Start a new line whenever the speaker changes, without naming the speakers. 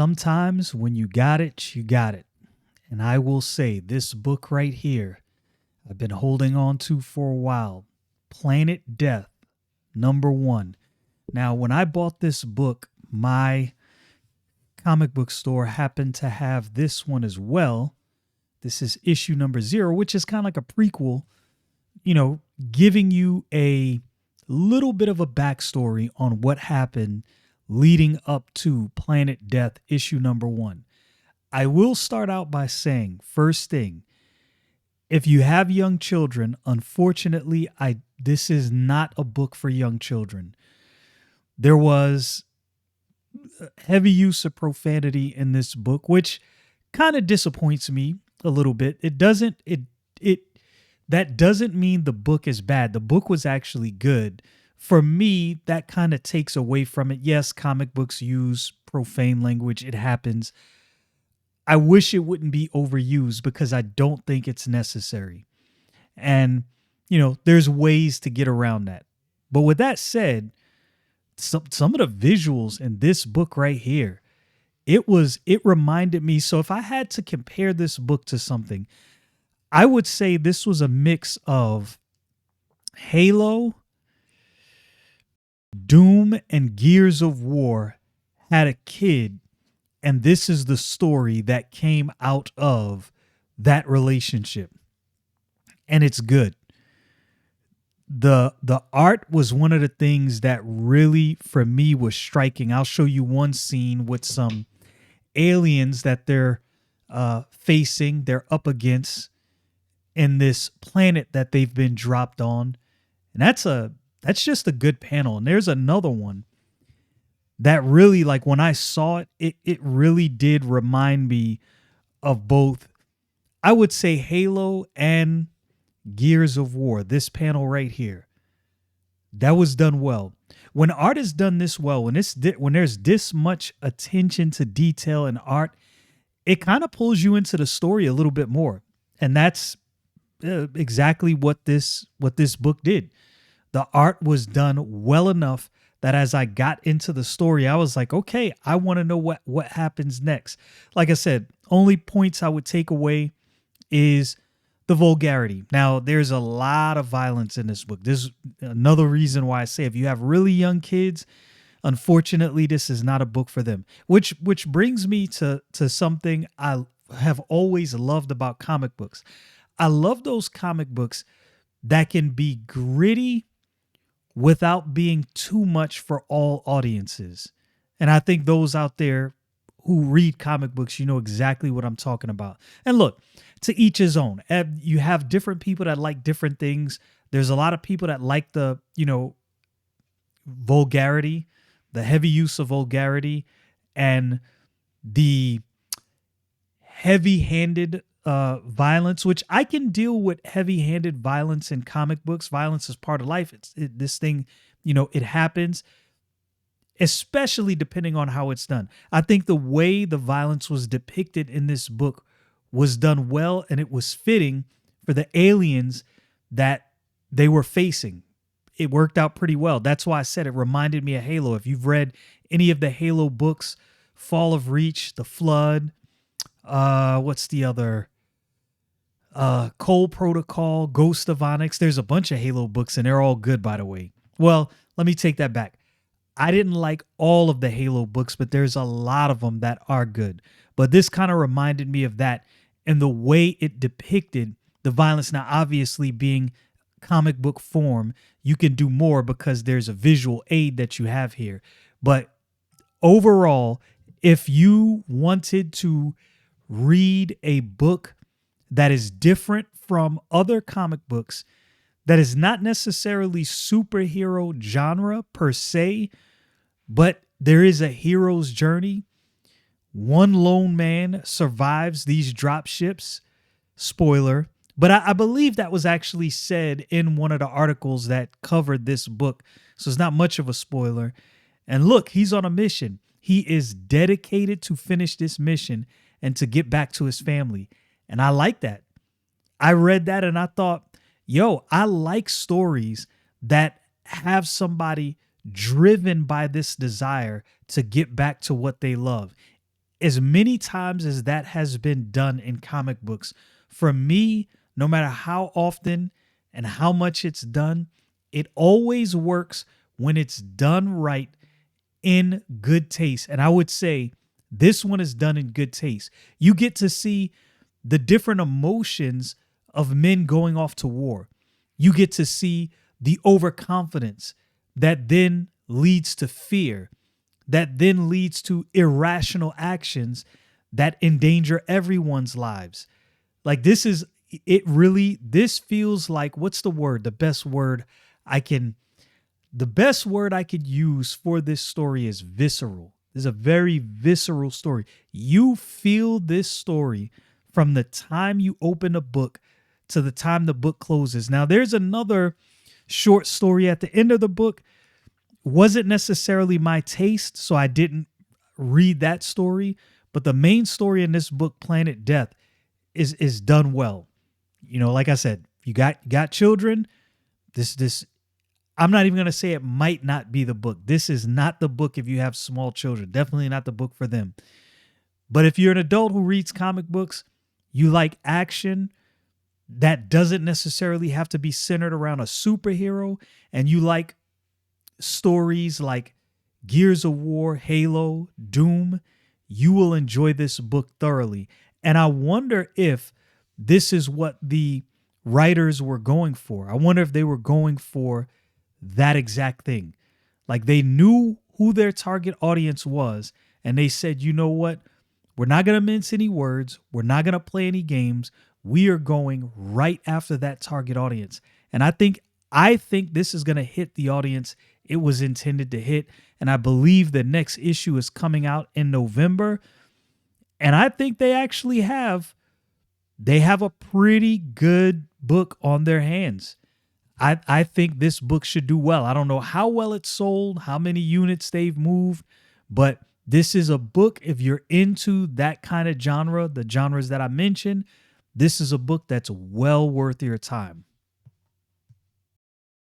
Sometimes when you got it, you got it. And I will say this book right here, I've been holding on to for a while. Planet Death, #1. Now, when I bought this book, my comic book store happened to have this one as well. This is issue #0, which is kind of like a prequel, giving you a little bit of a backstory on what happened leading up to Planet Death issue #1. I will start out by saying, first thing, if you have young children, unfortunately, this is not a book for young children. There was heavy use of profanity in this book, which kind of disappoints me a little bit. That doesn't mean the book is bad. The book was actually good. For me, that kind of takes away from it. Yes, comic books use profane language. It happens. I wish it wouldn't be overused because I don't think it's necessary. And, there's ways to get around that. But with that said, some of the visuals in this book right here, it reminded me. So if I had to compare this book to something, I would say this was a mix of Halo, Doom, and Gears of War had a kid, and this is the story that came out of that relationship. And it's good. The art was one of the things that really, for me, was striking. I'll show you one scene with some aliens that they're they're up against in this planet that they've been dropped on. And that's just a good panel. And there's another one that really, like when I saw it, it really did remind me of both, I would say, Halo and Gears of War. This panel right here, that was done well. When art is done this well, when there's this much attention to detail in art, it kind of pulls you into the story a little bit more. And that's exactly what this book did. The art was done well enough that as I got into the story, I was like, okay, I want to know what happens next. Like I said, only points I would take away is the vulgarity. Now, there's a lot of violence in this book. This is another reason why I say if you have really young kids, unfortunately, this is not a book for them. Which brings me to something I have always loved about comic books. I love those comic books that can be gritty without being too much for all audiences. And I think those out there who read comic books, you know exactly what I'm talking about. And look, to each his own. You have different people that like different things. There's a lot of people that like the, vulgarity, the heavy use of vulgarity, and the heavy-handed violence, which I can deal with heavy-handed violence in comic books. Violence is part of life. This thing, it happens, especially depending on how it's done. I think the way the violence was depicted in this book was done well, and it was fitting for the aliens that they were facing. It worked out pretty well. That's why I said it reminded me of Halo. If you've read any of the Halo books, Fall of Reach, The Flood, what's the other? Cole Protocol, Ghost of Onyx. There's a bunch of Halo books, and they're all good, by the way. Well, let me take that back. I didn't like all of the Halo books, but there's a lot of them that are good. But this kind of reminded me of that, and the way it depicted the violence. Now, obviously, being comic book form, you can do more because there's a visual aid that you have here. But overall, if you wanted to read a book that is different from other comic books, that is not necessarily superhero genre per se, but there is a hero's journey. One lone man survives these drop ships. Spoiler. But I believe that was actually said in one of the articles that covered this book. So it's not much of a spoiler. And look, he's on a mission. He is dedicated to finish this mission and to get back to his family. And I like that. I read that and I thought, I like stories that have somebody driven by this desire to get back to what they love. as many times as that has been done in comic books, for me, no matter how often and how much it's done, it always works when it's done right in good taste. And I would say this one is done in good taste. You get to see the different emotions of men going off to war. You get to see the overconfidence that then leads to fear, that then leads to irrational actions that endanger everyone's lives. Like this feels like, what's the word? The best word I could use for this story is visceral. This is a very visceral story. You feel this story from the time you open a book to the time the book closes. Now, there's another short story at the end of the book. Wasn't necessarily my taste, so I didn't read that story. But the main story in this book, Planet Death, is done well. You know, like I said, you got children. This I'm not even going to say it might not be the book. This is not the book if you have small children. Definitely not the book for them. But if you're an adult who reads comic books, you like action that doesn't necessarily have to be centered around a superhero, and you like stories like Gears of War, Halo, Doom, you will enjoy this book thoroughly. And I wonder if this is what the writers were going for. I wonder if they were going for that exact thing. Like they knew who their target audience was, and they said, you know what? We're not going to mince any words. We're not going to play any games. We are going right after that target audience. And I think this is going to hit the audience it was intended to hit. And I believe the next issue is coming out in November. And I think they actually have a pretty good book on their hands. I think this book should do well. I don't know how well it's sold, how many units they've moved, but this is a book, if you're into that kind of genre, the genres that I mentioned, this is a book that's well worth your time.